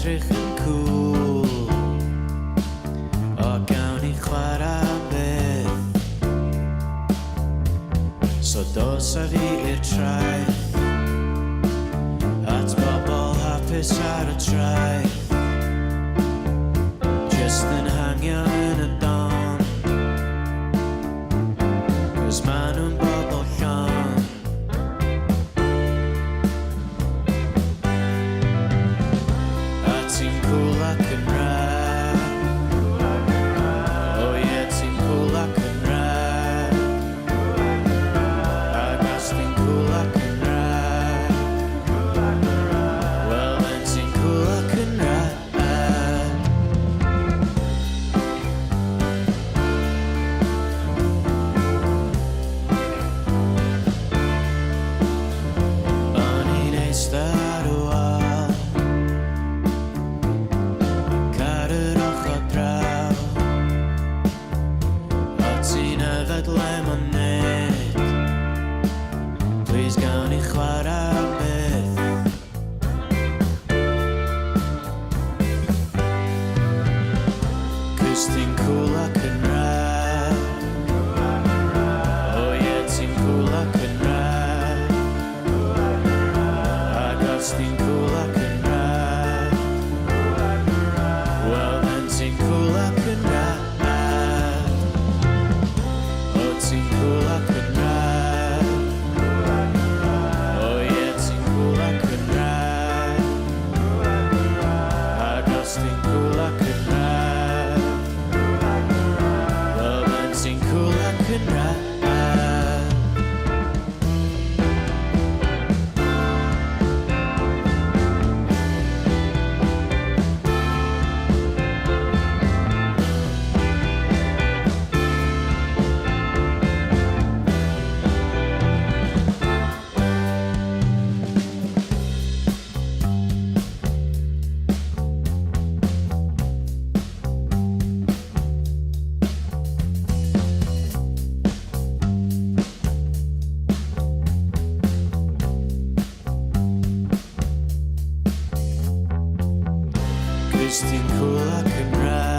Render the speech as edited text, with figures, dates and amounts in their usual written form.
edrych yn cool. O gawn ni chwarae am beth. So dos a fi i'r traeth, at bobl hapus ar y traeth, just yn hangio yn y don, 'cause ma' nhw'n bobl llon. A ti'n cool ac yn rad, oh yeah, ti'n cool ac yn rad, ac os ti'n cool ac yn rad, well then ti'n cool ac yn rad. O'n i'n eistedd ar y wal, ac ar yr ochr draw, o ti'n yfed lemonade, please gawn ni chwarae am beth. 'Cause ti'n cool ac yn rad, oh yeah, ti'n cool ac yn rad, ac os ti'n cool ac yn rad, well then ti'n cool ac yn rad. Oh, ti'n cool ac yn rad, oh yeah, ti'n cool ac yn rad, ac os ti'n cool ac yn rad, well then ti'n cool ac yn rad. Cause ti'n cool ac yn rad,